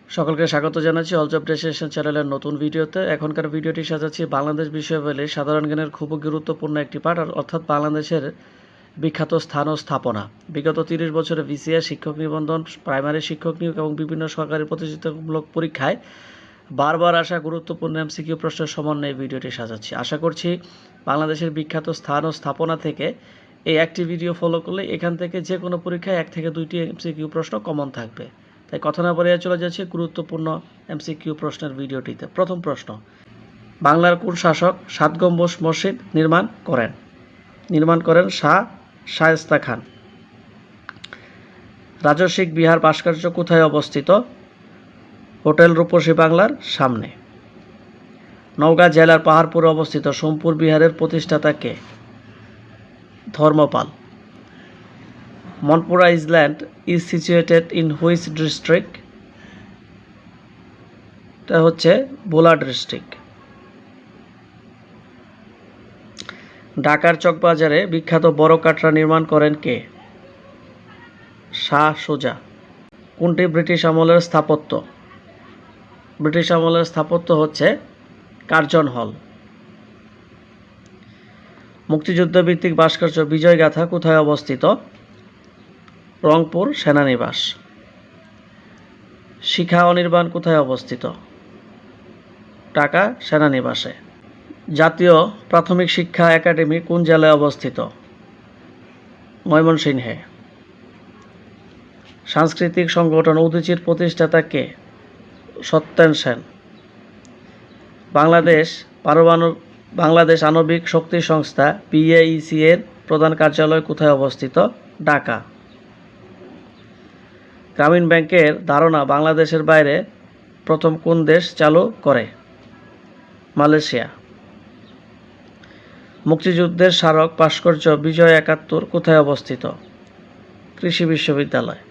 সকলকে স্বাগত জানাচ্ছি অল জব ডেস্টিনেশন চ্যানেলের নতুন ভিডিওতে। এখনকার ভিডিওটি সাজাচ্ছি বাংলাদেশ বিষয়াবলী সাধারণ জ্ঞানের খুব গুরুত্বপূর্ণ একটি পাঠ, অর্থাৎ বাংলাদেশের বিখ্যাত স্থান ও স্থাপনা। বিগত 30 বছরে ভিসিআর, শিক্ষক নিবন্ধন, প্রাইমারি শিক্ষক নিয়োগ এবং বিভিন্ন সরকারি প্রতিযোগিতামূলক পরীক্ষায় বারবার আসা গুরুত্বপূর্ণ এমসিকিউ প্রশ্নের সমন্বয়ে এই ভিডিওটি সাজাচ্ছি। আশা করছি বাংলাদেশের বিখ্যাত স্থান ও স্থাপনা থেকে এই একটি ভিডিও ফলো করলে এখান থেকে যে কোনো পরীক্ষায় 1 থেকে 2টি এমসিকিউ প্রশ্ন কমন থাকবে। তাই কথা না বলে চলে যাচ্ছে গুরুত্বপূর্ণ এমসিকিউ প্রশ্নের ভিডিওটিতে। প্রথম প্রশ্ন, বাংলার কোন শাসক 7 গম্বুজ মসজিদ নির্মাণ করেন শাহ শায়েস্তা খান? রাজস্বিক বিহার ভাস্কর্য কোথায় অবস্থিত? হোটেল রূপসী বাংলার সামনে। নওগাঁ জেলার পাহাড়পুরে অবস্থিত সোমপুর বিহারের প্রতিষ্ঠাতা কে? Dharmapala. Monpura island is situated in which district? এটা হচ্ছে ভোলা ডিস্ট্রিক্ট। ঢাকার চকবাজারে বিখ্যাত বড় কাটরা নির্মাণ করেন কে? শাহ সুজা। কোনটি ব্রিটিশ আমলের স্থাপত্য? ব্রিটিশ আমলের স্থাপত্য হচ্ছে কার্জন হল। মুক্তিযুদ্ধ ভিত্তিক ভাস্কর্য বিজয়গাথা কোথায় অবস্থিত? রংপুর সেনানিবাস। শিখা অনির্বাণ কোথায় অবস্থিত? ঢাকা সেনানিবাসে। জাতীয় প্রাথমিক শিক্ষা একাডেমি কোন জেলায় অবস্থিত? ময়মনসিংহে। সাংস্কৃতিক সংগঠন উদীচীর প্রতিষ্ঠাতা কে? সত্যেন সেন। বাংলাদেশ আণবিক শক্তি সংস্থা BAEC এর প্রধান কার্যালয় কোথায় অবস্থিত? ঢাকা। গ্রামীণ ব্যাংকের ধারণা বাংলাদেশের বাইরে প্রথম কোন দেশ চালু করে? মালয়েশিয়া। মুক্তিযুদ্ধের স্মারক ভাস্কর্য বিজয় 71 কোথায় অবস্থিত? কৃষি বিশ্ববিদ্যালয়।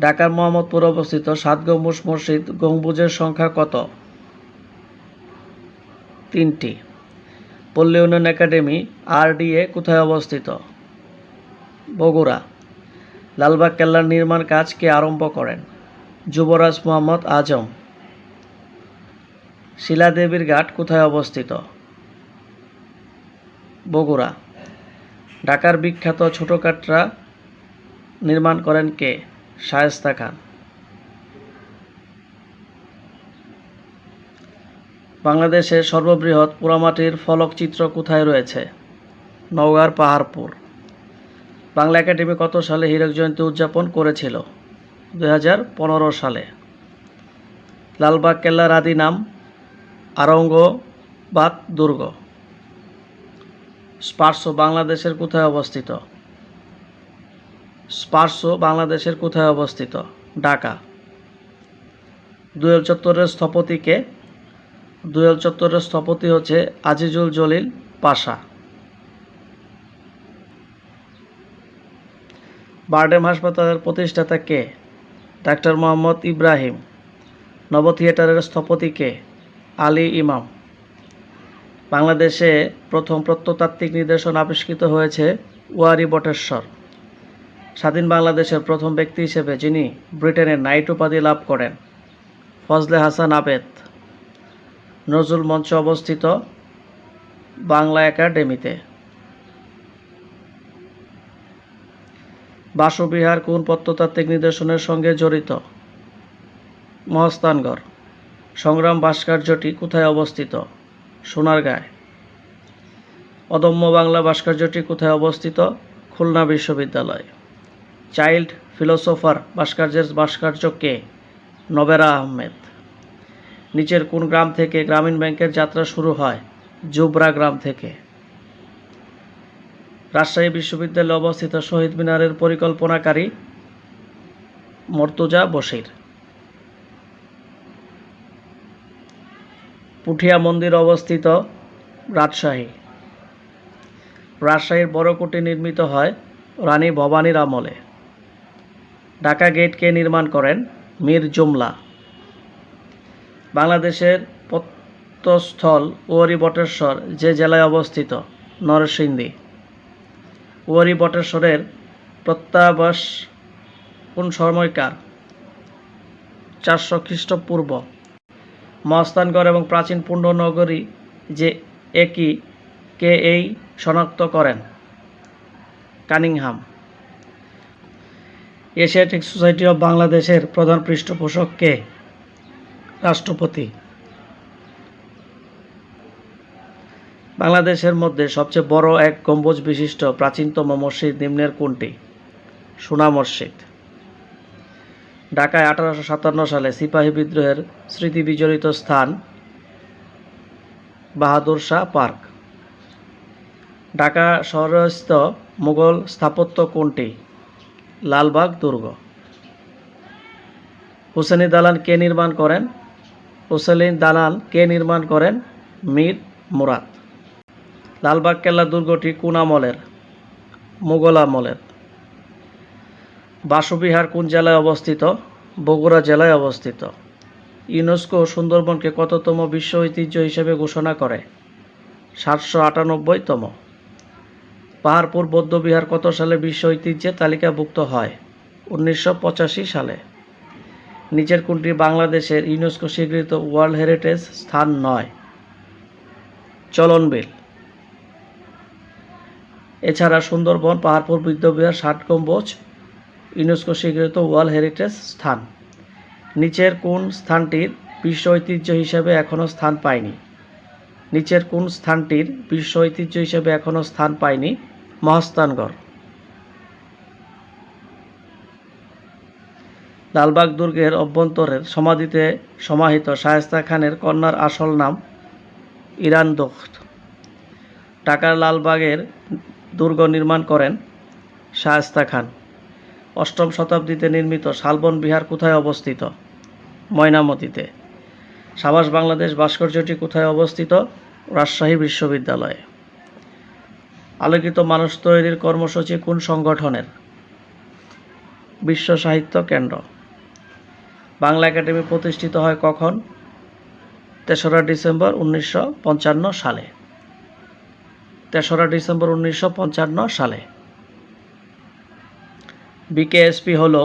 ঢাকার মোহাম্মদপুর অবস্থিত 7 গম্বুজ মসজিদ গম্বুজের সংখ্যা কত? 3টি। পল্লী উন্নয়ন একাডেমি RDA কোথায় অবস্থিত? বগুড়া। লালবাগ কেল্লার নির্মাণ কাজ কে আরম্ভ করেন? যুবরাজ মোহাম্মদ আজম। শিলাদেবীর ঘাট কোথায় অবস্থিত? বগুড়া। ঢাকার বিখ্যাত ছোট কাটরা নির্মাণ করেন কে? শায়েস্তা খান। বাংলাদেশের সর্ববৃহৎ পোড়ামাটির ফলকচিত্র কোথায় রয়েছে? নওগাঁর পাহাড়পুর। বাংলা একাডেমি কত সালে হীরক জয়ন্তী উদযাপন করেছিল? 2015 সালে। লালবাগ কেল্লার আদি নাম আরঙ্গবাদ দুর্গ। স্পারসো বাংলাদেশের কোথায় অবস্থিত? ঢাকা। দুয়েল চত্বরের স্থপতি কে? দুয়েল চত্বরের স্থপতি হচ্ছে আজিজুল জলিল পাশা। বারডেম হাসপাতালের প্রতিষ্ঠাতা কে? ডাক্তার মোহাম্মদ ইব্রাহিম। নব থিয়েটারের স্থপতি কে? আলী ইমাম। বাংলাদেশে প্রথম প্রত্নতাত্ত্বিক নিদর্শন আবিষ্কৃত হয়েছে ওয়ারী বটেশ্বর। স্বাধীন বাংলাদেশের প্রথম ব্যক্তি হিসেবে যিনি ব্রিটেনের নাইট উপাধি লাভ করেন? ফজলে হাসান আবেদ। নজরুল মঞ্চ অবস্থিত বাংলা একাডেমিতে। বাসুবিহার কোন প্রত্নতাত্ত্বিক নিদর্শনের সঙ্গে জড়িত? মহাস্থানগড়। সংগ্রাম ভাস্কর্যটি কোথায় অবস্থিত? সোনারগাঁয়। অদম্য বাংলা ভাস্কর্যটি কোথায় অবস্থিত? খুলনা বিশ্ববিদ্যালয়। চাইল্ড ফিলোসোফার ভাস্কর্যের ভাস্কর্য কে? নবেরা আহমেদ। নিচের কোন গ্রাম থেকে গ্রামীণ ব্যাংকের যাত্রা শুরু হয়? জুবরা গ্রাম থেকে। রাজশাহী বিশ্ববিদ্যালয়ে অবস্থিত শহীদ মিনারের পরিকল্পনাকারী? মর্তুজা বশির। পুঠিয়া মন্দির অবস্থিত রাজশাহীর বড় কুটি নির্মিত হয় রানী ভবানীর আমলে। ঢাকা গেট কে নির্মাণ করেন? মীর জুমলা। বাংলাদেশের প্রত্নস্থল ওয়ারী বটেশ্বর যে জেলায় অবস্থিত? নরসিংদী। ওয়ারী বটেশ্বরের প্রত্যাবাস কোন সময়কার? 400 খ্রিস্টপূর্ব। মহাস্থানগড় এবং প্রাচীন পুণ্যনগরী যে একই, কে এই শনাক্ত করেন? কানিংহাম। এশিয়াটিক সোসাইটি অব বাংলাদেশের প্রধান পৃষ্ঠপোষক কে? রাষ্ট্রপতি। বাংলাদেশের মধ্যে সবচেয়ে বড় এক গম্বুজ বিশিষ্ট প্রাচীনতম মসজিদ নিম্নের কোনটি? সোনা মসজিদ। ঢাকায় 1857 সালে সিপাহী বিদ্রোহের স্মৃতি বিজড়িত স্থান? বাহাদুর শাহ পার্ক। ঢাকা শহরস্থ মুঘল স্থাপত্য কোনটি? লালবাগ দুর্গ। হুসেনি দালান কে নির্মাণ করেন? হুসেইন দালান কে নির্মাণ করেন? মীর মুরাদ। লালবাগ কেল্লা দুর্গটি কোন আমলের? মুঘল আমলের। বাসুবিহার কোন জেলায় অবস্থিত? বগুড়া জেলায় অবস্থিত। ইউনেস্কো সুন্দরবনকে কততম বিশ্ব ঐতিহ্য হিসেবে ঘোষণা করে? 798তম। পাহাড়পুর বৌদ্ধবিহার কত সালে বিশ্ব ঐতিহ্যের তালিকাভুক্ত হয়? 1985 সালে। নিচের কোনটি বাংলাদেশের ইউনেস্কো স্বীকৃত ওয়ার্ল্ড হেরিটেজ স্থান নয়? চলনবিল। এছাড়া সুন্দরবন, পাহাড়পুর বৌদ্ধবিহার, 60 গম্বুজ ইউনেস্কো স্বীকৃত ওয়ার্ল্ড হেরিটেজ স্থান। নিচের কোন স্থানটির বিশ্ব ঐতিহ্য হিসেবে এখনও স্থান পায়নি? নিচের কোন স্থানটির বিশ্ব ঐতিহ্য হিসেবে এখনও স্থান পায়নি? মহাস্থানগড়। লালবাগ দুর্গের অভ্যন্তরের সমাধিতে সমাহিত শায়েস্তা খানের কন্যার আসল নাম? ইরান দোস্ত। ঢাকার লালবাগের দুর্গ নির্মাণ করেন শায়েস্তা খান। 8ম শতাব্দীতে নির্মিত শালবন বিহার কোথায় অবস্থিত? ময়নামতিতে। সাবাস বাংলাদেশ ভাস্কর্যটি কোথায় অবস্থিত? রাজশাহী বিশ্ববিদ্যালয়ে। আলোকিত মানুষ তৈরির কর্মসূচি কোন সংগঠনের? বিশ্ব সাহিত্য কেন্দ্র। বাংলা একাডেমি প্রতিষ্ঠিত হয় কখন? 3রা ডিসেম্বর 1955 সালে। 3রা ডিসেম্বর 1955 সালে। বিকেএসপি হল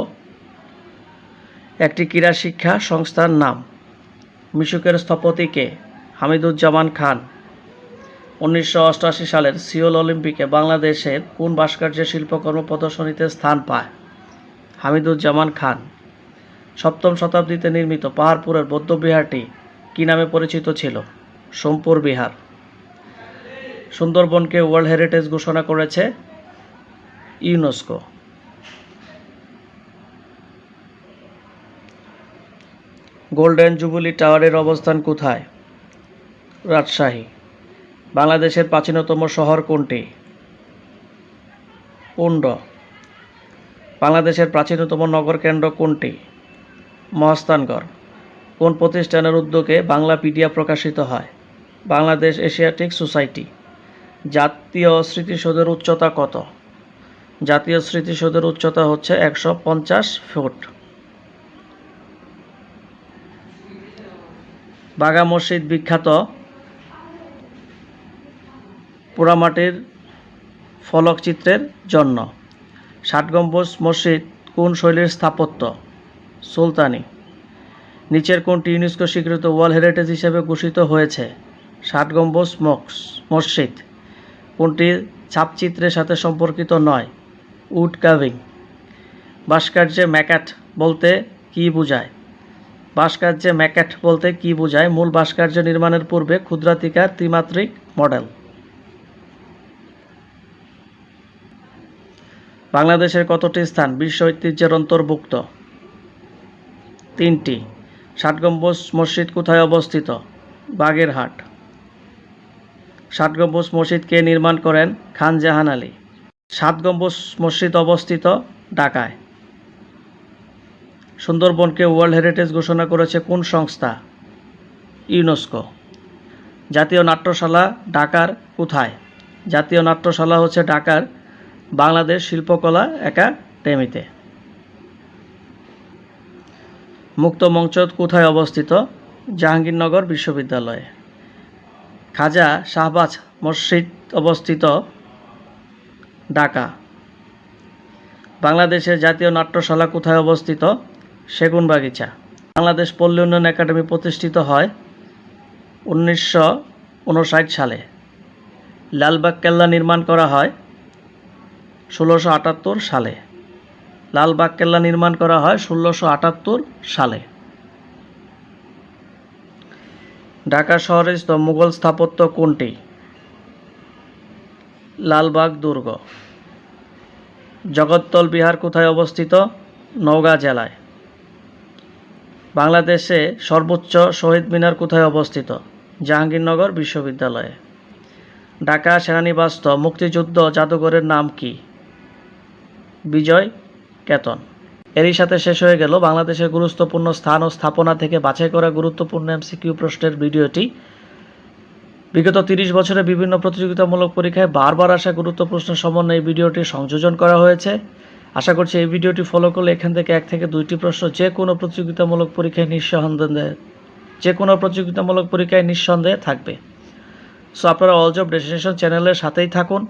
একটি ক্রীড়া শিক্ষা সংস্থার নাম। মিশুকের স্থপতি কে? হামিদুজ্জামান খান। 1988 সালের সিওল অলিম্পিকে বাংলাদেশের কোন ভাস্কর্য শিল্পকর্ম প্রদর্শনীতে স্থান পায়? হামিদুজ্জামান খান। 7ম শতাব্দীতে নির্মিত পাহাড়পুরের বৌদ্ধবিহারটি কী নামে পরিচিত ছিল? সোমপুর বিহার। সুন্দরবনকে ওয়ার্ল্ড হেরিটেজ ঘোষণা করেছে ইউনেস্কো। গোল্ডেন জুবিলি টাওয়ারের অবস্থান কোথায়? রাজশাহী। বাংলাদেশের প্রাচীনতম শহর কোনটি? পুণ্ড। বাংলাদেশের প্রাচীনতম নগর কেন্দ্র কোনটি? মহাস্থানগড়। কোন প্রতিষ্ঠানের উদ্যোগে বাংলাপিডিয়া প্রকাশিত হয়? Bangladesh Asiatic society. জাতীয় স্মৃতিসৌধের উচ্চতা কত? জাতীয় স্মৃতিসৌধের উচ্চতা হচ্ছে 150 ফুট। বাঘা মসজিদ বিখ্যাত পোড়ামাটির ফলকচিত্রের জন্য। 60 গম্বুজ মসজিদ কোন শৈলীর স্থাপত্য? সুলতানি। নিচের কোনটি ইউনেস্কো স্বীকৃত ওয়ার্ল্ড হেরিটেজ হিসেবে ঘোষিত হয়েছে? 60 গম্বুজ মসজিদ। কোনটি ছাপচিত্রের সাথে সম্পর্কিত নয়? Wood carving. ভাস্কর্যে ম্যাকাট বলতে কী বোঝায়? ভাস্কর্যে ম্যাকাট বলতে কী বোঝায়? মূল ভাস্কর্য নির্মাণের পূর্বে ক্ষুদ্রাতিকার ত্রিমাত্রিক মডেল। বাংলাদেশের কতটি স্থান বিশ্ব ঐতিহ্যের অন্তর্ভুক্ত? 3টি। 60 গম্বুজ মসজিদ কোথায় অবস্থিত? বাগেরহাট। 60 গম্বুজ মসজিদ কে নির্মাণ করেন? খান জাহান আলী। 7 গম্বুজ মসজিদ অবস্থিত ঢাকায়। সুন্দরবনকে ওয়ার্ল্ড হেরিটেজ ঘোষণা করেছে কোন সংস্থা? ইউনেস্কো। জাতীয় নাট্যশালা ঢাকার কোথায়? জাতীয় নাট্যশালা হচ্ছে ঢাকার বাংলাদেশ শিল্পকলা একাডেমিতে। মুক্ত মঞ্চ কোথায় অবস্থিত? জাহাঙ্গীরনগর বিশ্ববিদ্যালয়ে। খাজা শাহবাজ মসজিদ অবস্থিত ঢাকা। বাংলাদেশের জাতীয় নাট্যশালা কোথায় অবস্থিত? সেগুনবাগিচা। বাংলাদেশ পল্লী উন্নয়ন একাডেমি প্রতিষ্ঠিত হয় 1959 সালে। লালবাগ কেল্লা নির্মাণ করা হয় 1678 সালে। লালবাগ কেল্লা নির্মাণ করা হয় 1678 সালে। ঢাকা শহরে মুঘল স্থাপত্য কোনটি? লালবাগ দুর্গ। জগদ্দল বিহার কোথায় অবস্থিত? নওগাঁ জেলায়। বাংলাদেশে সর্বোচ্চ শহীদ মিনার কোথায় অবস্থিত? জাহাঙ্গীরনগর বিশ্ববিদ্যালয়ে। ঢাকা সেনানিবাসস্থ মুক্তিযুদ্ধ জাদুঘরের নাম কি? বিজয় কেতন। এরই সাথে শেষ হয়ে গেল বাংলাদেশের গুরুত্বপূর্ণ স্থান ও স্থাপনা থেকে বাছাই করা গুরুত্বপূর্ণ MCQ প্রশ্নের ভিডিওটি। বিগত 30 বছরে বিভিন্ন প্রতিযোগিতামূলক পরীক্ষায় বারবার আসা গুরুত্বপূর্ণ প্রশ্নের সমন্বয়ে এই ভিডিওটি সংযোজন করা হয়েছে। আশা করছি এই ভিডিওটি ফলো করলে এখান থেকে 1 থেকে 2টি প্রশ্ন যে কোনো প্রতিযোগিতামূলক পরীক্ষায় নিঃসন্দেহে থাকবে। সো আপনারা অল জব ডেস্টিনেশন চ্যানেলের সাথেই থাকুন।